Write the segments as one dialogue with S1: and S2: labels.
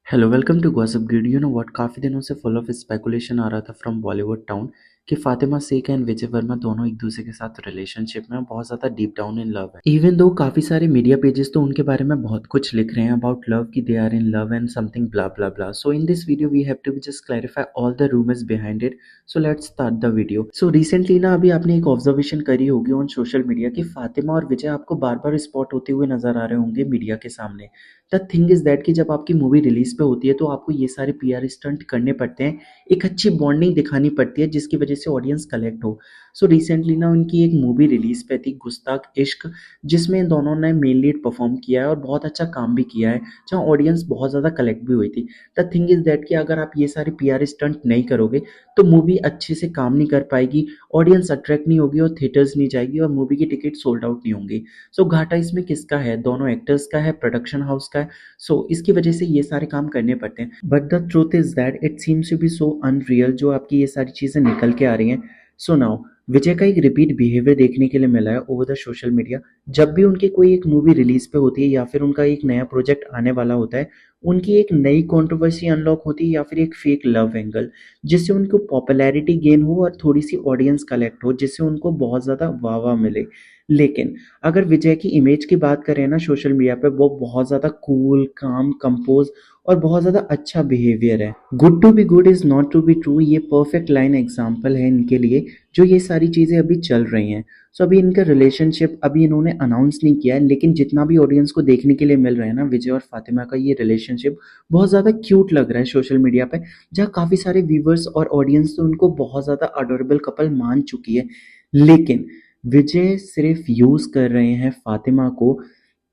S1: Hello welcome to Gossip Grid. You know what, काफ़ी दिनों से फुल ऑफ स्पेकुलेशन आ रहा था फ्रॉम बॉलीवुड टाउन कि फातिमा शेख एंड विजय वर्मा दोनों एक दूसरे के साथ रिलेशनशिप में बहुत ज़्यादा डीप डाउन इन लव है। इवन दो काफ़ी सारे मीडिया पेजेस तो उनके बारे में बहुत कुछ लिख रहे हैं अबाउट लव कि they are in love and something blah blah blah. So in this video we have to be just clarify all the rumours behind it. So let's start the video. So recently ना अभी आपने एक observation करी होगी on social media कि फातिमा और विजय आपको बार बार spot होते हुए नजर आ रहे होंगे मीडिया के सामने। द थिंग इज दैट कि जब आपकी मूवी रिलीज पे होती है तो आपको ये सारे पीआर स्टंट करने पड़ते हैं, एक अच्छी बॉन्डिंग दिखानी पड़ती है जिसकी वजह से ऑडियंस कलेक्ट हो। सो रिसेंटली ना उनकी एक मूवी रिलीज पे थी गुस्ताख इश्क, जिसमें इन दोनों ने मेन लीड परफॉर्म किया है और बहुत अच्छा काम भी किया है, जहाँ ऑडियंस बहुत ज़्यादा कलेक्ट भी हुई थी। द थिंग इज दैट कि अगर आप ये सारे पीआर स्टंट नहीं करोगे तो मूवी अच्छे से काम नहीं कर पाएगी, ऑडियंस अट्रैक्ट नहीं होगी और थिएटर्स नहीं जाएगी और मूवी की टिकट सोल्ड आउट नहीं होंगी। सो घाटा इसमें किसका है? दोनों एक्टर्स का है, प्रोडक्शन हाउस का है। सो इसकी वजह से ये सारे काम करने पड़ते हैं, but the truth is that it seems to be so unreal जो आपकी ये सारी चीज़ें निकल के आ रही हैं। सो नाउ विजय का एक रिपीट बिहेवियर देखने के लिए मिला है ओवर द सोशल मीडिया। जब भी उनकी कोई एक मूवी रिलीज पे होती है या फिर उनका एक नया प्रोजेक्ट आने वाला होता है, उनकी एक नई कंट्रोवर्सी अनलॉक होती है या फिर एक फेक लव एंगल, जिससे उनको पॉपुलैरिटी गेन हो और थोड़ी सी ऑडियंस कलेक्ट हो, जिससे उनको बहुत ज़्यादा वाह वाह मिले। लेकिन अगर विजय की इमेज की बात करें ना सोशल मीडिया पे, वो बहुत ज़्यादा कूल, काम, कंपोज और बहुत ज़्यादा अच्छा बिहेवियर है। Good to be good is not to be true, ये परफेक्ट लाइन एग्जाम्पल है इनके लिए, जो ये सारी चीज़ें अभी चल रही हैं। सो अभी इनका रिलेशनशिप अभी इन्होंने अनाउंस नहीं किया है, लेकिन जितना भी ऑडियंस को देखने के लिए मिल रहा है ना, विजय और फातिमा का ये रिलेशनशिप बहुत ज़्यादा क्यूट लग रहा है सोशल मीडिया पे, जहाँ काफ़ी सारे व्यूवर्स और ऑडियंस तो उनको बहुत ज़्यादा अडोरेबल कपल मान चुकी है। लेकिन विजय सिर्फ यूज़ कर रहे हैं फातिमा को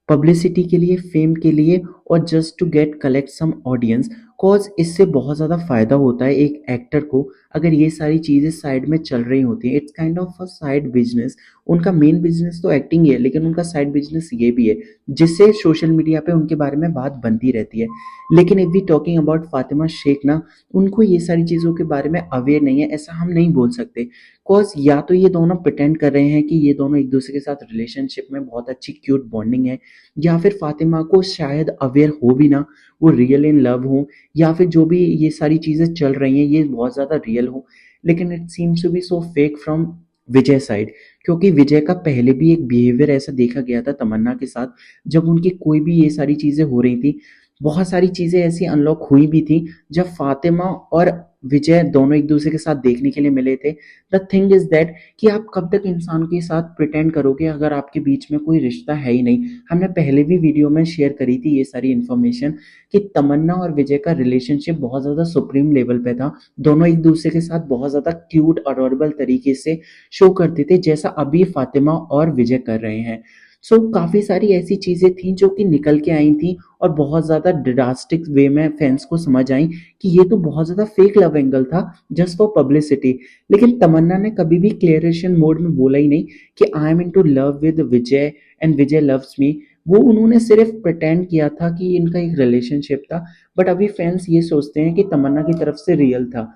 S1: पब्लिसिटी के लिए, फेम के लिए और just to get collect some audience. Cause इससे बहुत ज़्यादा फ़ायदा होता है एक एक्टर को अगर ये सारी चीज़ें साइड में चल रही होती हैं। It's kind of a side business. उनका मेन बिजनेस तो एक्टिंग ही है, लेकिन उनका साइड बिजनेस ये भी है, जिससे सोशल मीडिया पे उनके बारे में बात बनती रहती है। लेकिन if we talking about Fatima Sheikh ना, उनको ये सारी चीज़ों के बारे में अवेयर नहीं है, ऐसा हम नहीं बोल सकते। कॉज या तो ये दोनों प्रिटेंड कर रहे हैं कि ये दोनों एक दूसरे के साथ रिलेशनशिप में बहुत अच्छी क्यूट बॉन्डिंग है, या फिर फातिमा को शायद अवेयर हो भी ना, वो रियल इन लव हो, या फिर जो भी ये सारी चीज़ें चल रही हैं ये बहुत ज़्यादा रियल हो। लेकिन it seems to be so fake from Vijay side, क्योंकि विजय का पहले भी एक बिहेवियर ऐसा देखा गया था तमन्ना के साथ। जब उनकी कोई भी ये सारी चीज़ें हो रही थी, बहुत सारी चीज़ें ऐसी अनलॉक हुई भी थी जब फातिमा और विजय दोनों एक दूसरे के साथ देखने के लिए मिले थे। द थिंग इज दैट कि आप कब तक इंसान के साथ प्रिटेंड करोगे अगर आपके बीच में कोई रिश्ता है ही नहीं। हमने पहले भी वीडियो में शेयर करी थी ये सारी इन्फॉर्मेशन कि तमन्ना और विजय का रिलेशनशिप बहुत ज़्यादा सुप्रीम लेवल पे था। दोनों एक दूसरे के साथ बहुत ज़्यादा क्यूट अडोरेबल तरीके से शो करते थे, जैसा अभी फातिमा और विजय कर रहे हैं। सो काफ़ी सारी ऐसी चीज़ें थी जो कि निकल के आई थी और बहुत ज़्यादा ड्रास्टिक वे में फैंस को समझ आई कि ये तो बहुत ज़्यादा फेक लव एंगल था, जस्ट फॉर पब्लिसिटी। लेकिन तमन्ना ने कभी भी क्लियरेशन मोड में बोला ही नहीं कि I am into love with Vijay and Vijay loves me. वो उन्होंने सिर्फ प्रिटेंड किया था कि इनका एक रिलेशनशिप था, बट अभी फैंस ये सोचते हैं कि तमन्ना की तरफ से रियल था।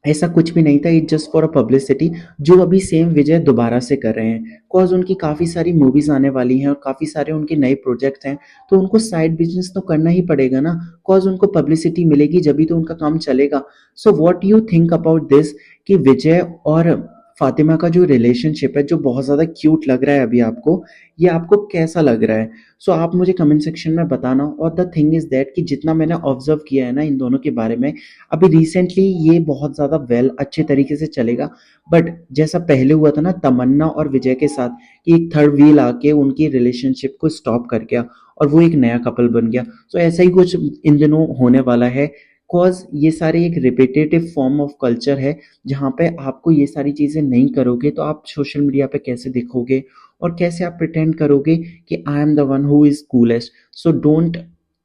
S1: ऐसा कुछ भी नहीं था, it just for a publicity, जो अभी सेम विजय दोबारा से कर रहे हैं। कॉज उनकी काफ़ी सारी मूवीज आने वाली हैं और काफ़ी सारे उनके नए प्रोजेक्ट्स हैं, तो उनको साइड बिजनेस तो करना ही पड़ेगा ना। कॉज उनको पब्लिसिटी मिलेगी जब भी तो उनका काम चलेगा। So what you think about this कि विजय और फातिमा का जो रिलेशनशिप है, जो बहुत ज़्यादा क्यूट लग रहा है अभी आपको, ये आपको कैसा लग रहा है? सो आप मुझे कमेंट सेक्शन में बताना। और द थिंग इज़ दैट कि जितना मैंने ऑब्जर्व किया है ना इन दोनों के बारे में, अभी रिसेंटली ये बहुत ज़्यादा वेल अच्छे तरीके से चलेगा। बट जैसा पहले हुआ था ना तमन्ना और विजय के साथ, कि एक थर्ड व्हील आके उनकी रिलेशनशिप को स्टॉप कर गया और वो एक नया कपल बन गया। तो ऐसा ही कुछ इन दिनों होने वाला है। कॉज ये सारे एक रिपीटेटिव फॉर्म ऑफ कल्चर है, जहाँ पे आपको ये सारी चीज़ें नहीं करोगे तो आप सोशल मीडिया पे कैसे दिखोगे और कैसे आप प्रिटेंड करोगे कि I am the one who is coolest. So don't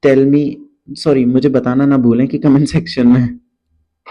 S1: tell me, sorry मुझे बताना ना भूलें कि कमेंट सेक्शन में।